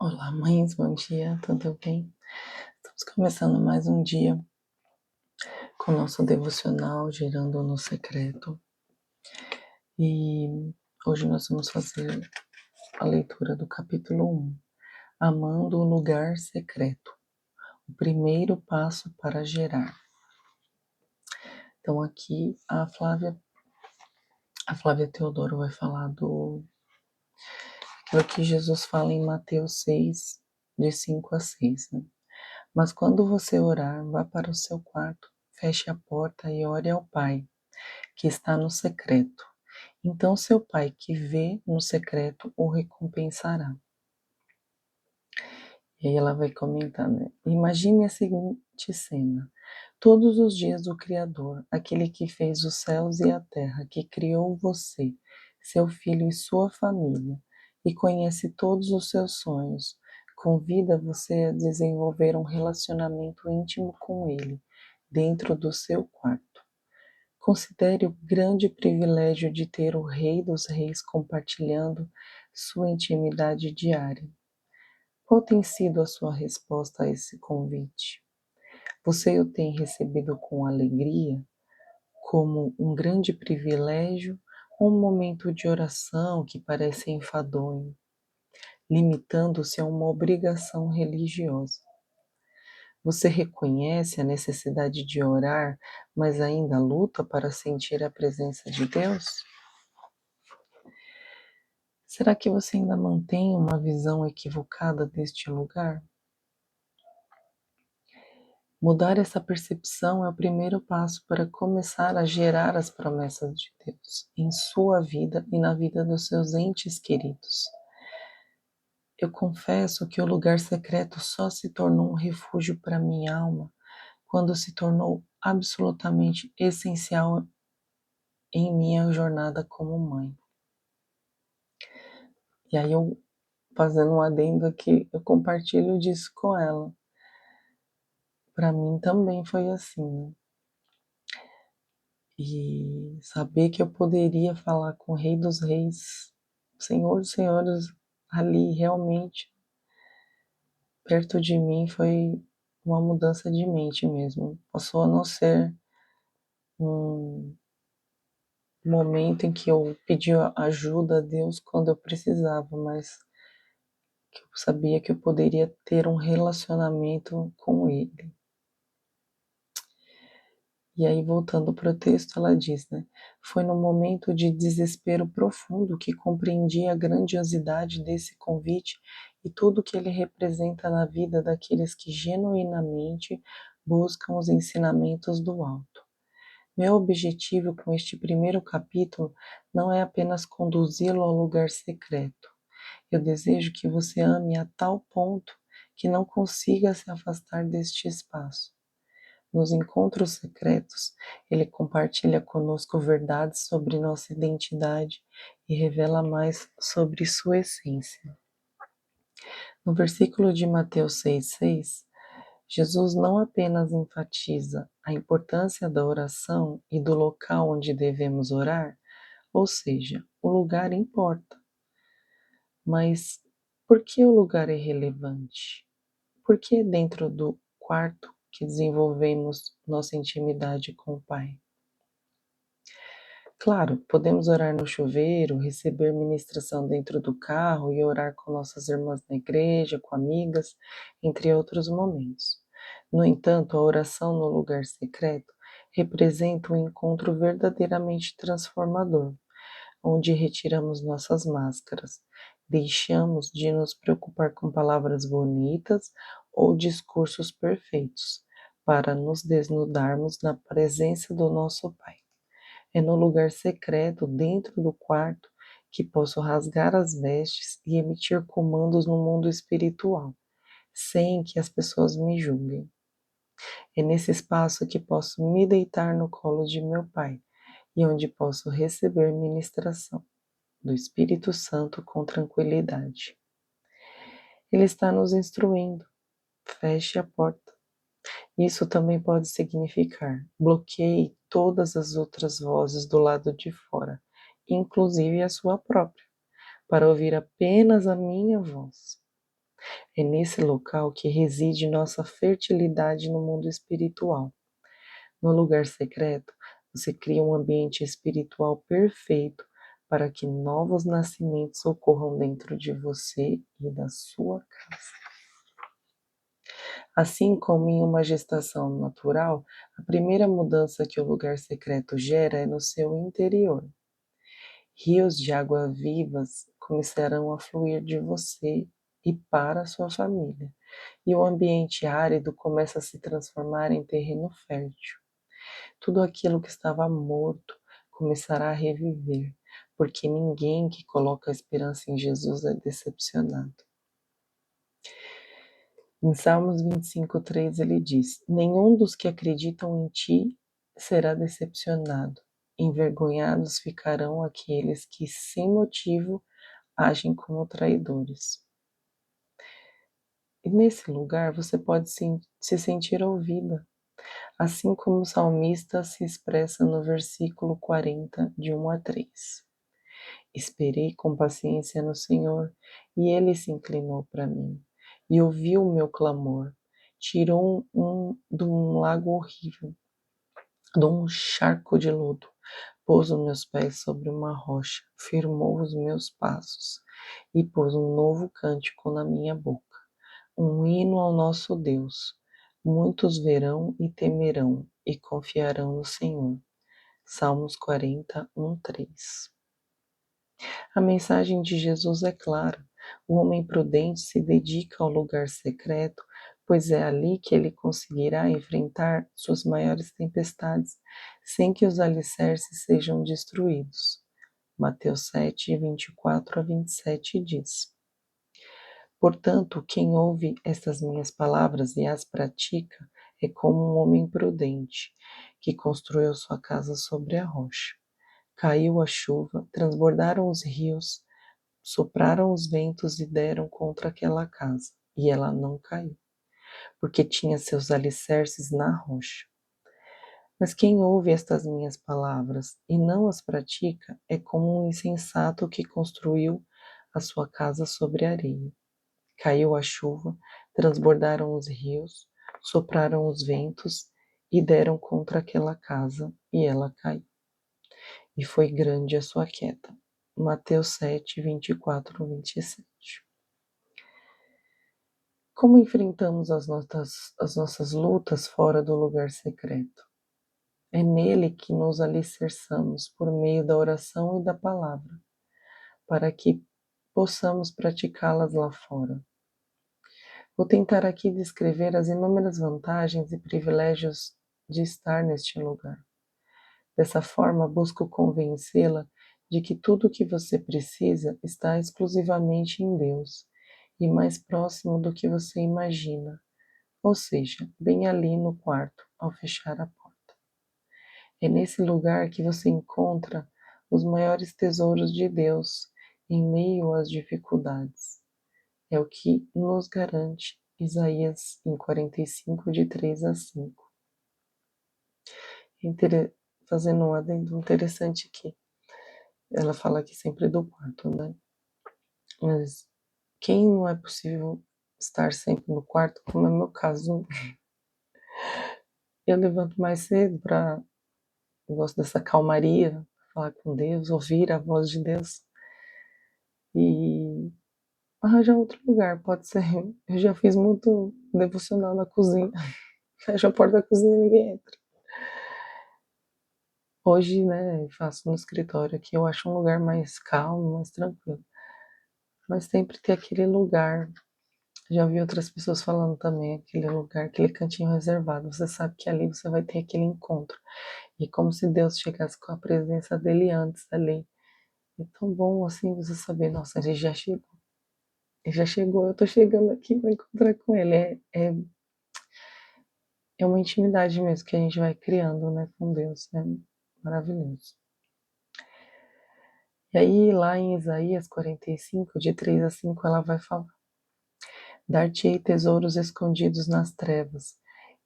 Olá, mães, bom dia, tudo bem? Estamos começando mais um dia com o nosso devocional Girando no Secreto. E hoje nós vamos fazer a leitura do capítulo 1, Amando o Lugar Secreto, o primeiro passo para gerar. Então aqui a Flávia Teodoro vai falar do que Jesus fala em Mateus 6, de 5 a 6, né? Mas quando você orar, vá para o seu quarto, feche a porta e ore ao Pai, que está no secreto. Então seu Pai que vê no secreto o recompensará. E aí ela vai comentar, né? Imagine a seguinte cena. Todos os dias o Criador, aquele que fez os céus e a terra, que criou você, seu filho e sua família, e conhece todos os seus sonhos, convida você a desenvolver um relacionamento íntimo com ele, dentro do seu quarto. Considere o grande privilégio de ter o Rei dos Reis compartilhando sua intimidade diária. Qual tem sido a sua resposta a esse convite? Você o tem recebido com alegria, como um grande privilégio ou um momento de oração que parece enfadonho, limitando-se a uma obrigação religiosa? Você reconhece a necessidade de orar, mas ainda luta para sentir a presença de Deus? Será que você ainda mantém uma visão equivocada deste lugar? Mudar essa percepção é o primeiro passo para começar a gerar as promessas de Deus em sua vida e na vida dos seus entes queridos. Eu confesso que o lugar secreto só se tornou um refúgio para minha alma quando se tornou absolutamente essencial em minha jornada como mãe. E aí eu, fazendo um adendo aqui, eu compartilho disso com ela. Para mim também foi assim, né? E saber que eu poderia falar com o Rei dos Reis, Senhor dos Senhores, ali realmente perto de mim foi uma mudança de mente mesmo. Passou a não ser um momento em que eu pedi ajuda a Deus quando eu precisava, mas que eu sabia que eu poderia ter um relacionamento com Ele. E aí, voltando para o texto, ela diz, né? Foi num momento de desespero profundo que compreendi a grandiosidade desse convite e tudo que ele representa na vida daqueles que genuinamente buscam os ensinamentos do alto. Meu objetivo com este primeiro capítulo não é apenas conduzi-lo ao lugar secreto. Eu desejo que você ame a tal ponto que não consiga se afastar deste espaço. Nos encontros secretos, ele compartilha conosco verdades sobre nossa identidade e revela mais sobre sua essência. No versículo de Mateus 6,6, Jesus não apenas enfatiza a importância da oração e do local onde devemos orar, ou seja, o lugar importa. Mas por que o lugar é relevante? Por que é dentro do quarto que desenvolvemos nossa intimidade com o Pai? Claro, podemos orar no chuveiro, receber ministração dentro do carro e orar com nossas irmãs na igreja, com amigas, entre outros momentos. No entanto, a oração no lugar secreto representa um encontro verdadeiramente transformador, onde retiramos nossas máscaras, deixamos de nos preocupar com palavras bonitas ou discursos perfeitos, para nos desnudarmos na presença do nosso Pai. É no lugar secreto, dentro do quarto, que posso rasgar as vestes e emitir comandos no mundo espiritual, sem que as pessoas me julguem. É nesse espaço que posso me deitar no colo de meu Pai e onde posso receber ministração do Espírito Santo com tranquilidade. Ele está nos instruindo. Feche a porta. Isso também pode significar bloqueie todas as outras vozes do lado de fora, inclusive a sua própria, para ouvir apenas a minha voz. É nesse local que reside nossa fertilidade no mundo espiritual. No lugar secreto, você cria um ambiente espiritual perfeito para que novos nascimentos ocorram dentro de você e da sua casa. Assim como em uma gestação natural, a primeira mudança que o lugar secreto gera é no seu interior. Rios de água vivas começarão a fluir de você e para a sua família, e o ambiente árido começa a se transformar em terreno fértil. Tudo aquilo que estava morto começará a reviver, porque ninguém que coloca a esperança em Jesus é decepcionado. Em Salmos 25:3 ele diz: Nenhum dos que acreditam em ti será decepcionado. Envergonhados ficarão aqueles que, sem motivo, agem como traidores. E nesse lugar você pode se sentir ouvida, assim como o salmista se expressa no versículo 40, de 1 a 3. Esperei com paciência no Senhor, e ele se inclinou para mim, e ouviu o meu clamor. Tirou de um lago horrível, de um charco de lodo, pôs os meus pés sobre uma rocha, firmou os meus passos, e pôs um novo cântico na minha boca, um hino ao nosso Deus. Muitos verão e temerão, e confiarão no Senhor. Salmos 40, 1, 3. A mensagem de Jesus é clara. O homem prudente se dedica ao lugar secreto, pois é ali que ele conseguirá enfrentar suas maiores tempestades, sem que os alicerces sejam destruídos. Mateus 7, 24 a 27 diz: Portanto, quem ouve estas minhas palavras e as pratica é como um homem prudente, que construiu sua casa sobre a rocha. Caiu a chuva, transbordaram os rios, sopraram os ventos e deram contra aquela casa, e ela não caiu, porque tinha seus alicerces na rocha. Mas quem ouve estas minhas palavras e não as pratica é como um insensato que construiu a sua casa sobre a areia. Caiu a chuva, transbordaram os rios, sopraram os ventos e deram contra aquela casa, e ela caiu. E foi grande a sua queda. Mateus 7, 24 a 27. Como enfrentamos as nossas lutas fora do lugar secreto? É nele que nos alicerçamos por meio da oração e da palavra, para que possamos praticá-las lá fora. Vou tentar aqui descrever as inúmeras vantagens e privilégios de estar neste lugar. Dessa forma, busco convencê-la de que tudo o que você precisa está exclusivamente em Deus e mais próximo do que você imagina, ou seja, bem ali no quarto, ao fechar a porta. É nesse lugar que você encontra os maiores tesouros de Deus em meio às dificuldades. É o que nos garante Isaías em 45, de 3 a 5. Fazendo um adendo interessante aqui. Ela fala aqui sempre do quarto, né? Mas quem não é possível estar sempre no quarto, como é o meu caso, eu levanto mais cedo eu gosto dessa calmaria, falar com Deus, ouvir a voz de Deus e arranjar outro lugar, pode ser. Eu já fiz muito devocional na cozinha, fecho a porta da cozinha e ninguém entra. Hoje, né, eu faço no escritório aqui, eu acho um lugar mais calmo, mais tranquilo. Mas sempre tem aquele lugar. Já vi outras pessoas falando também, aquele lugar, aquele cantinho reservado. Você sabe que ali você vai ter aquele encontro. E como se Deus chegasse com a presença dele antes ali. É tão bom assim você saber, nossa, ele já chegou. Ele já chegou, eu tô chegando aqui para encontrar com ele. É uma intimidade mesmo que a gente vai criando, né, com Deus. É maravilhoso. E aí, lá em Isaías 45, de 3 a 5, ela vai falar: Dar-te-ei tesouros escondidos nas trevas,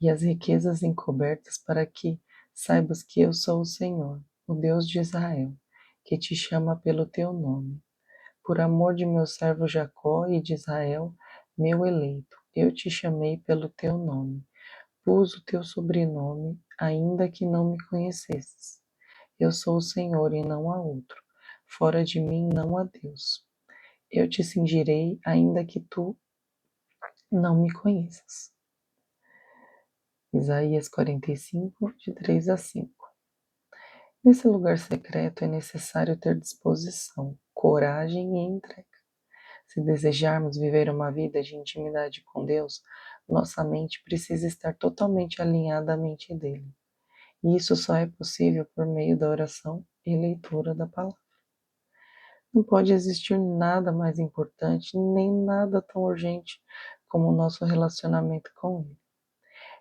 e as riquezas encobertas, para que saibas que eu sou o Senhor, o Deus de Israel, que te chama pelo teu nome. Por amor de meu servo Jacó e de Israel, meu eleito, eu te chamei pelo teu nome, pus o teu sobrenome, ainda que não me conhecesses. Eu sou o Senhor e não há outro. Fora de mim não há Deus. Eu te cingirei, ainda que tu não me conheças. Isaías 45, de 3 a 5. Nesse lugar secreto é necessário ter disposição, coragem e entrega. Se desejarmos viver uma vida de intimidade com Deus, nossa mente precisa estar totalmente alinhada à mente dele. E isso só é possível por meio da oração e leitura da palavra. Não pode existir nada mais importante, nem nada tão urgente como o nosso relacionamento com Ele.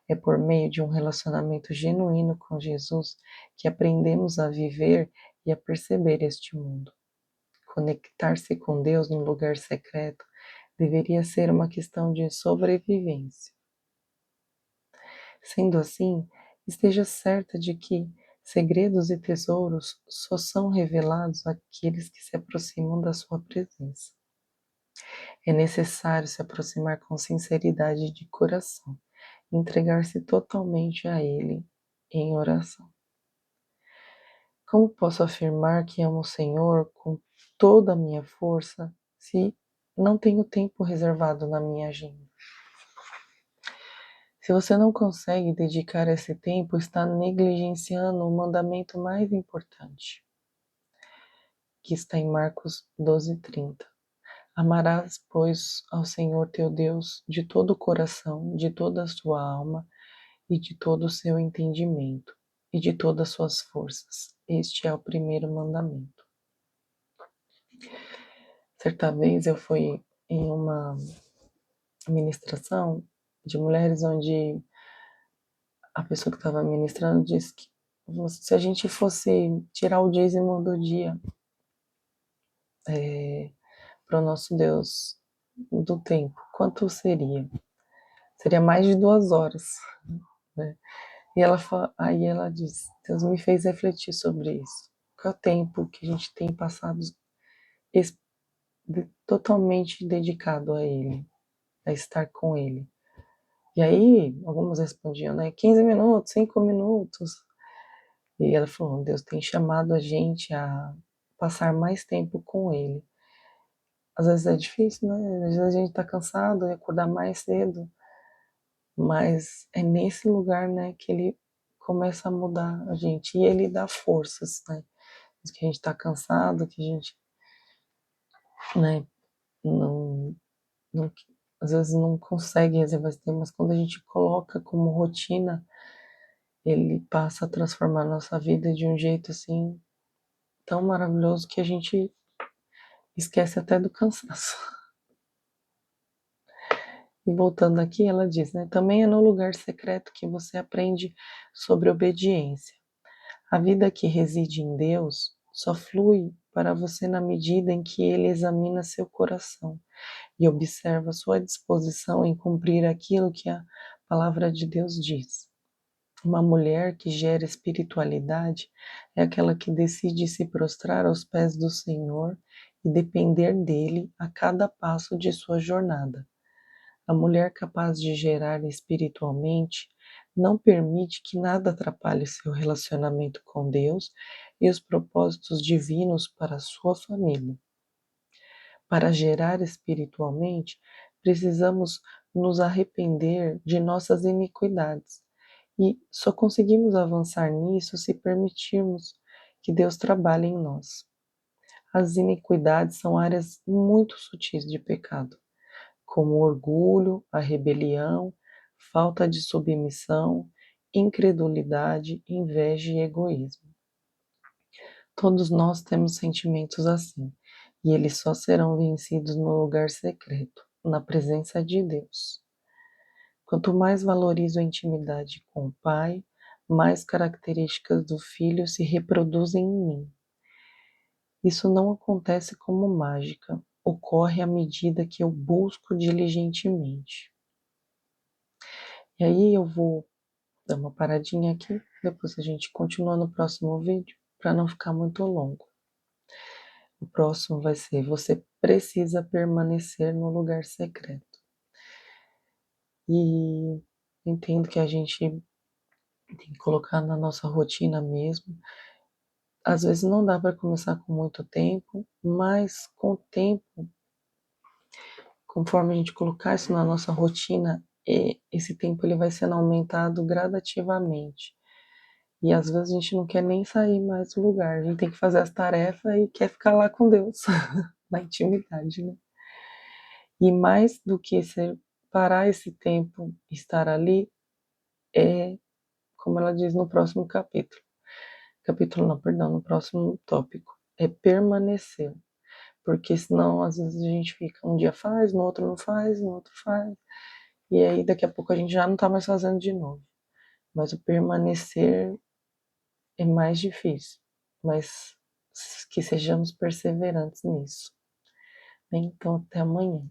É por meio de um relacionamento genuíno com Jesus que aprendemos a viver e a perceber este mundo. Conectar-se com Deus no lugar secreto deveria ser uma questão de sobrevivência. Sendo assim, esteja certa de que segredos e tesouros só são revelados àqueles que se aproximam da sua presença. É necessário se aproximar com sinceridade de coração, entregar-se totalmente a Ele em oração. Como posso afirmar que amo o Senhor com toda a minha força se não tenho tempo reservado na minha agenda? Se você não consegue dedicar esse tempo, está negligenciando o mandamento mais importante, que está em Marcos 12:30. Amarás, pois, ao Senhor teu Deus de todo o coração, de toda a sua alma e de todo o seu entendimento e de todas as suas forças. Este é o primeiro mandamento. Certa vez eu fui em uma ministração de mulheres onde a pessoa que estava ministrando disse que se a gente fosse tirar o dízimo do dia para o nosso Deus do tempo, quanto seria? Seria mais de 2 horas, né? E aí ela disse, Deus me fez refletir sobre isso. Qual é o tempo que a gente tem passado totalmente dedicado a Ele, a estar com Ele? E aí, algumas respondiam, né? 15 minutos, 5 minutos. E ela falou, Deus tem chamado a gente a passar mais tempo com Ele. Às vezes é difícil, né? Às vezes a gente tá cansado e acordar mais cedo. Mas é nesse lugar, né, que Ele começa a mudar a gente. E Ele dá forças, né? Que a gente tá cansado, que a gente, né, não, não, às vezes não consegue reservar esse tempo, mas quando a gente coloca como rotina, Ele passa a transformar a nossa vida de um jeito assim tão maravilhoso que a gente esquece até do cansaço. E voltando aqui, ela diz, né? Também é no lugar secreto que você aprende sobre obediência. A vida que reside em Deus só flui para você na medida em que Ele examina seu coração e observa sua disposição em cumprir aquilo que a palavra de Deus diz. Uma mulher que gera espiritualidade é aquela que decide se prostrar aos pés do Senhor e depender dele a cada passo de sua jornada. A mulher capaz de gerar espiritualmente não permite que nada atrapalhe seu relacionamento com Deus e os propósitos divinos para a sua família. Para gerar espiritualmente, precisamos nos arrepender de nossas iniquidades. E só conseguimos avançar nisso se permitirmos que Deus trabalhe em nós. As iniquidades são áreas muito sutis de pecado, como o orgulho, a rebelião, falta de submissão, incredulidade, inveja e egoísmo. Todos nós temos sentimentos assim, e eles só serão vencidos no lugar secreto, na presença de Deus. Quanto mais valorizo a intimidade com o Pai, mais características do Filho se reproduzem em mim. Isso não acontece como mágica, ocorre à medida que eu busco diligentemente. E aí eu vou dar uma paradinha aqui, depois a gente continua no próximo vídeo, para não ficar muito longo. O próximo vai ser: você precisa permanecer no lugar secreto. E entendo que a gente tem que colocar na nossa rotina mesmo. Às vezes não dá para começar com muito tempo, mas com o tempo, conforme a gente colocar isso na nossa rotina, esse tempo ele vai sendo aumentado gradativamente. E às vezes a gente não quer nem sair mais do lugar, a gente tem que fazer as tarefas e quer ficar lá com Deus, na intimidade, né? E mais do que separar esse tempo, estar ali, é, como ela diz no próximo capítulo. Capítulo não, perdão, no próximo tópico. É permanecer. Porque senão, às vezes, a gente fica, um dia faz, no outro não faz, no outro faz. E aí, daqui a pouco, a gente já não tá mais fazendo de novo. Mas o permanecer é mais difícil. Mas que sejamos perseverantes nisso. Então, até amanhã.